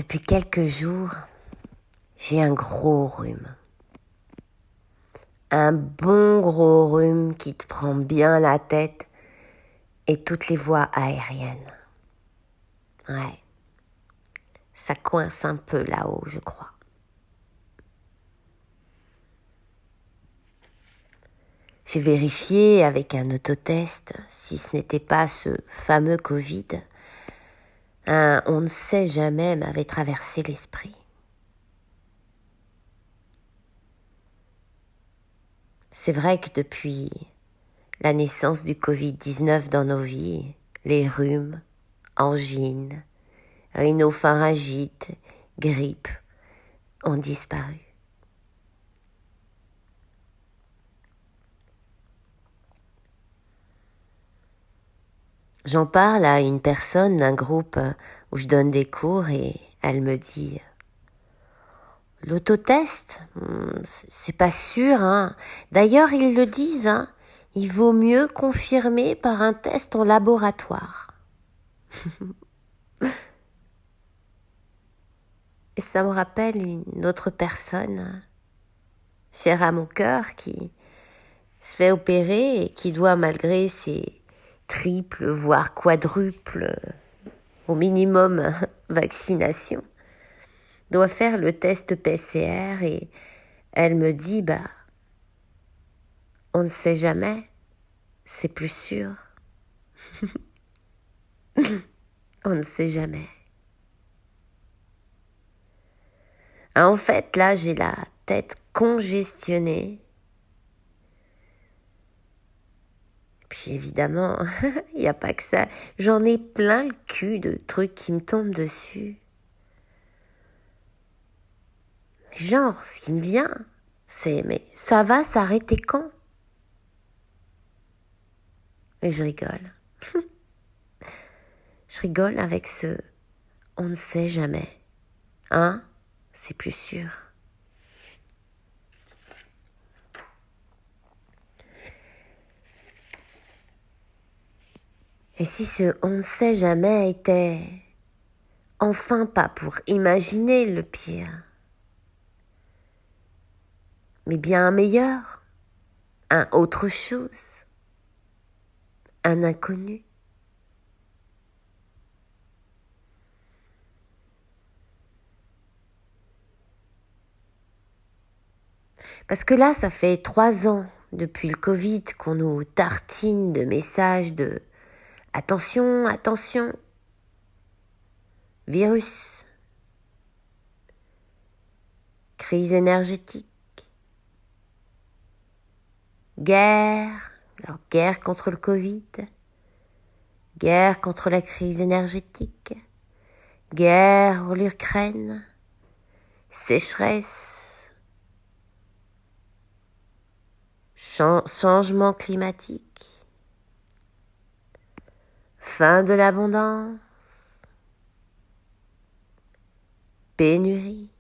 Depuis quelques jours, j'ai un gros rhume. Un bon gros rhume qui te prend bien la tête et toutes les voies aériennes. Ouais, ça coince un peu là-haut, je crois. J'ai vérifié avec un autotest si ce n'était pas ce fameux Covid. On ne sait jamais m'avait traversé l'esprit. C'est vrai que depuis la naissance du Covid-19 dans nos vies, les rhumes, angines, rhinopharyngite, grippe ont disparu. J'en parle à une personne d'un groupe où je donne des cours et elle me dit « L'autotest, c'est pas sûr, hein. D'ailleurs, ils le disent, hein. Il vaut mieux confirmer par un test en laboratoire. » Et ça me rappelle une autre personne, chère à mon cœur, qui se fait opérer et qui doit, malgré ses triples, voire quadruples, au minimum, vaccination, doit faire le test PCR et elle me dit, on ne sait jamais, c'est plus sûr. On ne sait jamais. En fait, là, j'ai la tête congestionnée. Puis évidemment, il n'y a pas que ça. J'en ai plein le cul de trucs qui me tombent dessus. Genre, ce qui me vient, c'est « mais ça va s'arrêter quand ?» Et je rigole. Je rigole avec ce « on ne sait jamais ». Hein? C'est plus sûr. Et si ce « on ne sait jamais » était enfin pas pour imaginer le pire, mais bien un meilleur, un autre chose, un inconnu. Parce que là, ça fait 3 ans depuis le Covid qu'on nous tartine de messages de « attention, attention, virus, crise énergétique, guerre, alors guerre contre le Covid, guerre contre la crise énergétique, guerre pour l'Ukraine, sécheresse, changement climatique, fin de l'abondance, pénurie. »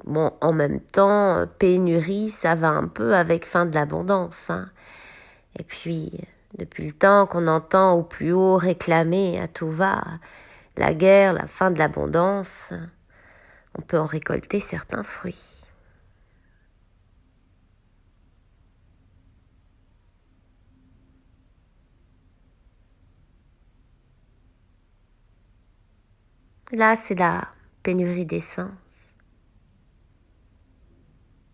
Bon, en même temps, pénurie, ça va un peu avec fin de l'abondance, hein. Et puis, depuis le temps qu'on entend au plus haut réclamer à tout va la guerre, la fin de l'abondance, on peut en récolter certains fruits. Là, c'est la pénurie d'essence,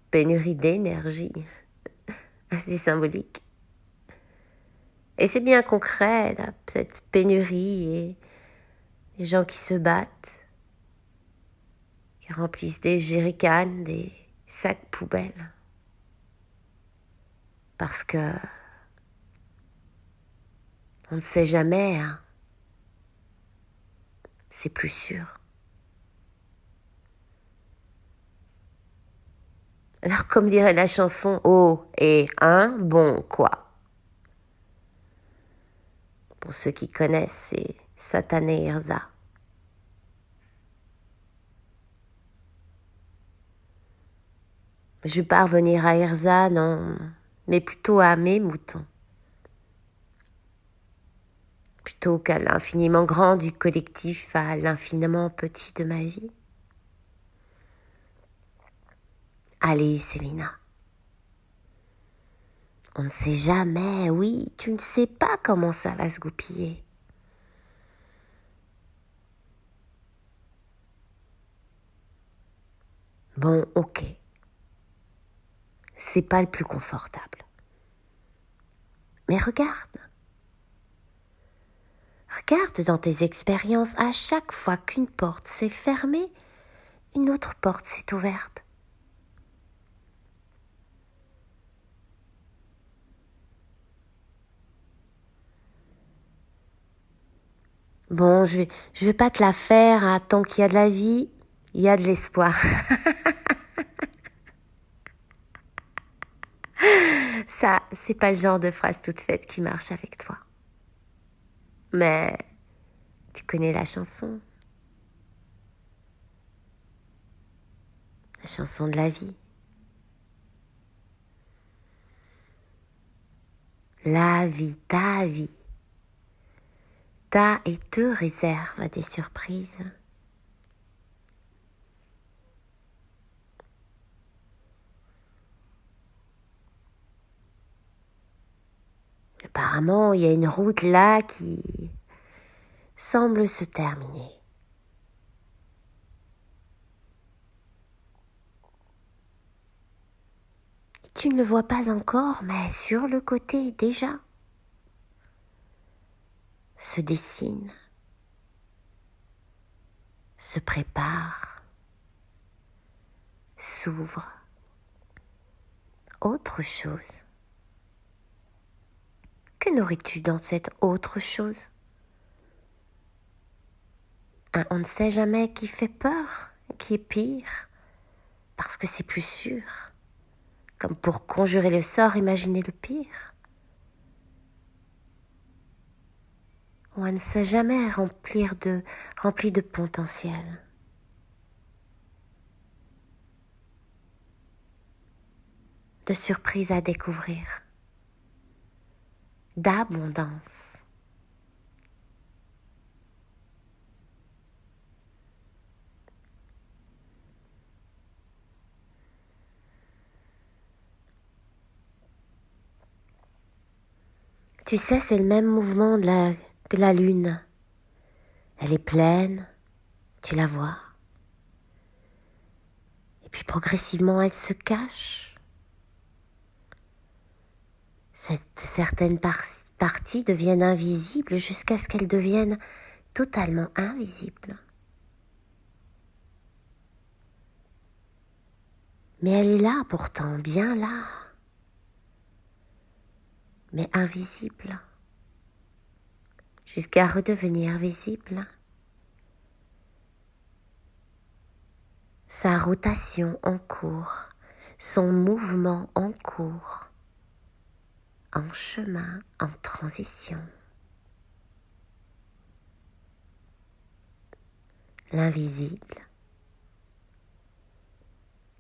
pénurie d'énergie, assez symbolique. Et c'est bien concret, là, cette pénurie et les gens qui se battent, qui remplissent des jerrycans, des sacs poubelles. Parce que on ne sait jamais, hein. C'est plus sûr. Alors, comme dirait la chanson, oh, et un bon quoi. Pour ceux qui connaissent, c'est Satané Erza. Je ne vais pas revenir à Erza, non, mais plutôt à mes moutons. plutôt qu'à l'infiniment grand du collectif, à l'infiniment petit de ma vie. Allez, Célina. On ne sait jamais, oui, tu ne sais pas comment ça va se goupiller. Bon, ok. C'est pas le plus confortable. Mais regarde. Regarde dans tes expériences, à chaque fois qu'une porte s'est fermée, une autre porte s'est ouverte. Bon, je vais pas te la faire, hein. Tant qu'il y a de la vie, il y a de l'espoir. Ça, c'est pas le genre de phrase toute faite qui marche avec toi. Mais tu connais la chanson. La chanson de la vie. La vie, t'a et te réserve des surprises. Apparemment, il y a une route là qui semble se terminer. Tu ne le vois pas encore, mais sur le côté déjà se dessine, se prépare, s'ouvre autre chose. Que n'aurais-tu dans cette autre chose? Un on ne sait jamais qui fait peur, qui est pire, parce que c'est plus sûr. Comme pour conjurer le sort, imaginer le pire. Ou un ne sait jamais rempli de potentiel. De surprises à découvrir. D'abondance. Tu sais, c'est le même mouvement que la lune. Elle est pleine, tu la vois. Et puis progressivement, elle se cache. Certaines parties deviennent invisibles jusqu'à ce qu'elles deviennent totalement invisibles. Mais elle est là pourtant, bien là. Mais invisible. Jusqu'à redevenir visible. Sa rotation en cours, son mouvement en cours, en chemin, en transition. L'invisible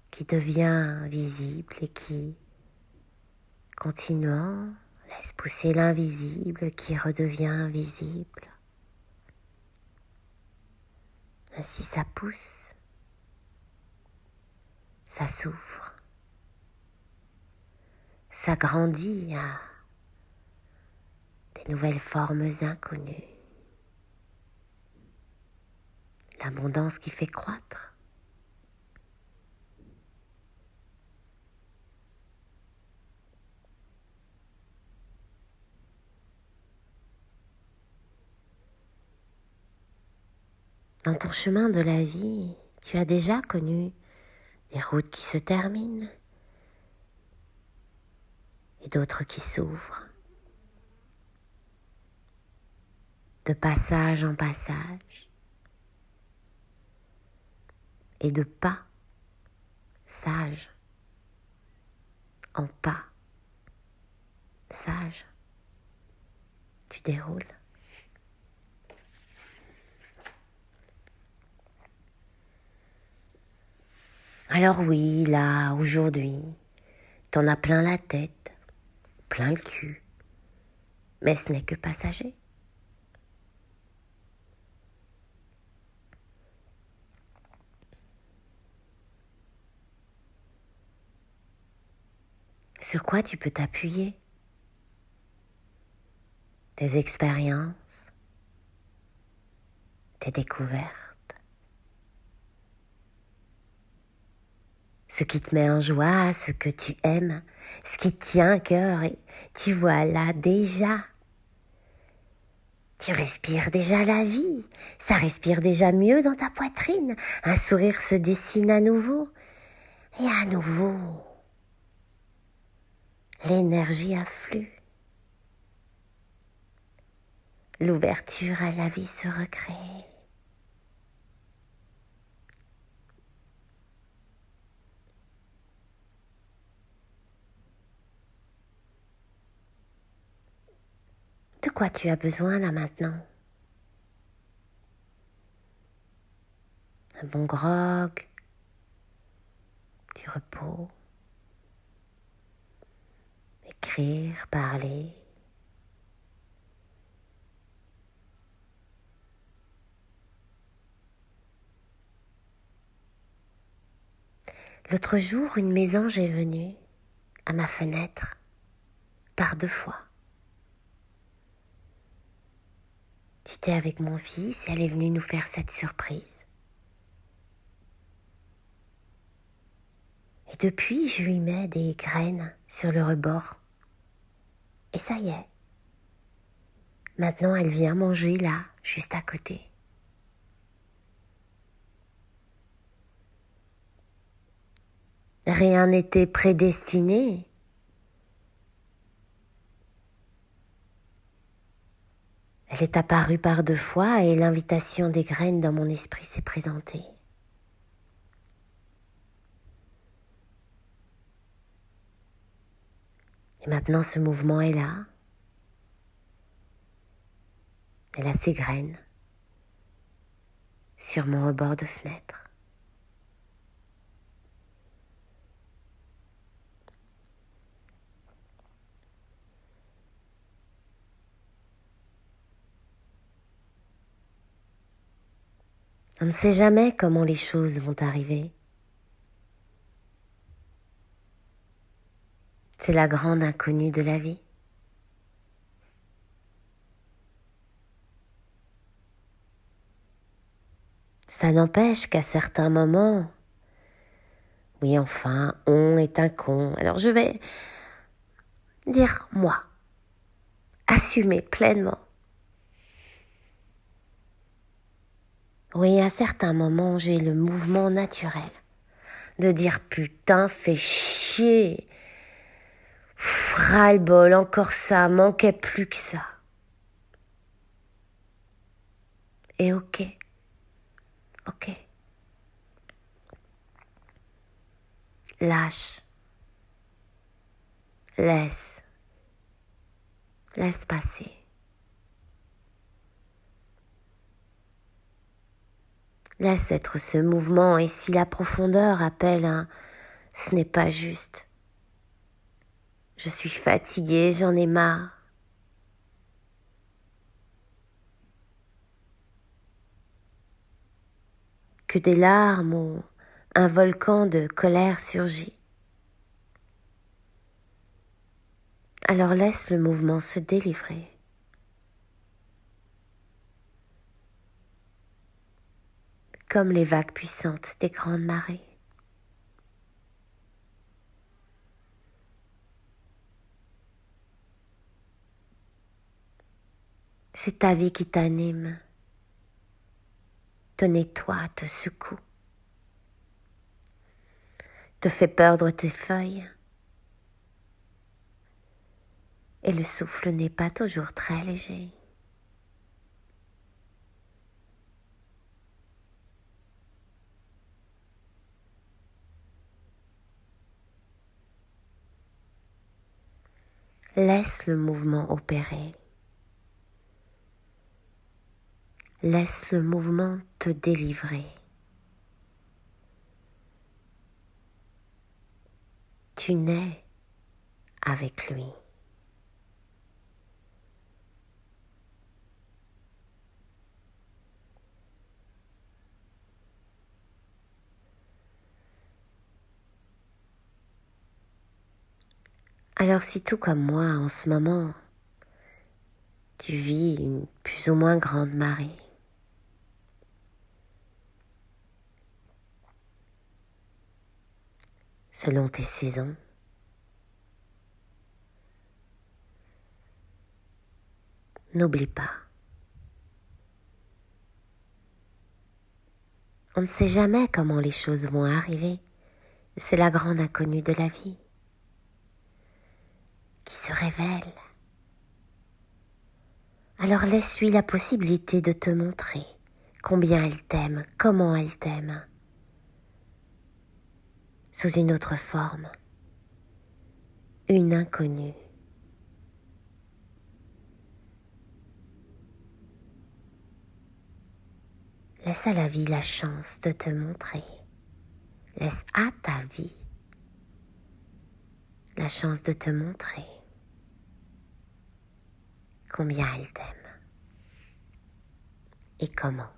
qui devient visible et qui, continuant, laisse pousser l'invisible qui redevient visible. Ainsi ça pousse, ça s'ouvre, ça grandit à des nouvelles formes inconnues. L'abondance qui fait croître. Dans ton chemin de la vie, tu as déjà connu des routes qui se terminent et d'autres qui s'ouvrent. De passage en passage et de pas sage en pas sage, tu déroules. Alors oui, là, aujourd'hui, t'en as plein la tête, plein le cul, mais ce n'est que passager. sur quoi tu peux t'appuyer, tes expériences, tes découvertes, ce qui te met en joie, ce que tu aimes, ce qui te tient à cœur, et tu vois là déjà. Tu respires déjà la vie, ça respire déjà mieux dans ta poitrine, un sourire se dessine à nouveau, et à nouveau, l'énergie afflue. L'ouverture à la vie se recrée. De quoi tu as besoin là maintenant? Un bon grog, du repos, écrire, parler. L'autre jour, une mésange est venue à ma fenêtre par 2 fois. J'étais avec mon fils et elle est venue nous faire cette surprise. Et depuis, je lui mets des graines sur le rebord. Et ça y est. Maintenant, elle vient manger là, juste à côté. Rien n'était prédestiné. Elle est apparue par 2 fois et l'invitation des graines dans mon esprit s'est présentée. Et maintenant, ce mouvement est là. Elle a ses graines sur mon rebord de fenêtre. On ne sait jamais comment les choses vont arriver. C'est la grande inconnue de la vie. Ça n'empêche qu'à certains moments, oui enfin, on est un con. Alors je vais dire moi, assumer pleinement. Oui, à certains moments, j'ai le mouvement naturel de dire putain, fais chier. Ras-le-bol, encore ça, manquait plus que ça. Et ok. Lâche. Laisse passer. Laisse être ce mouvement et si la profondeur appelle un « ce n'est pas juste ». Je suis fatiguée, j'en ai marre. Que des larmes ou un volcan de colère surgit. Alors laisse le mouvement se délivrer. Comme les vagues puissantes des grandes marées. C'est ta vie qui t'anime, te nettoie, te secoue, te fait perdre tes feuilles. Et le souffle n'est pas toujours très léger. Laisse le mouvement opérer. Laisse le mouvement te délivrer. Tu nais avec lui. Alors si tout comme moi en ce moment, tu vis une plus ou moins grande marée, selon tes saisons, n'oublie pas, on ne sait jamais comment les choses vont arriver. C'est la grande inconnue de la vie qui se révèle. Alors laisse-lui la possibilité de te montrer combien elle t'aime, comment elle t'aime, sous une autre forme, une inconnue. Laisse à la vie la chance de te montrer. Laisse à ta vie la chance de te montrer combien elle t'aime et comment.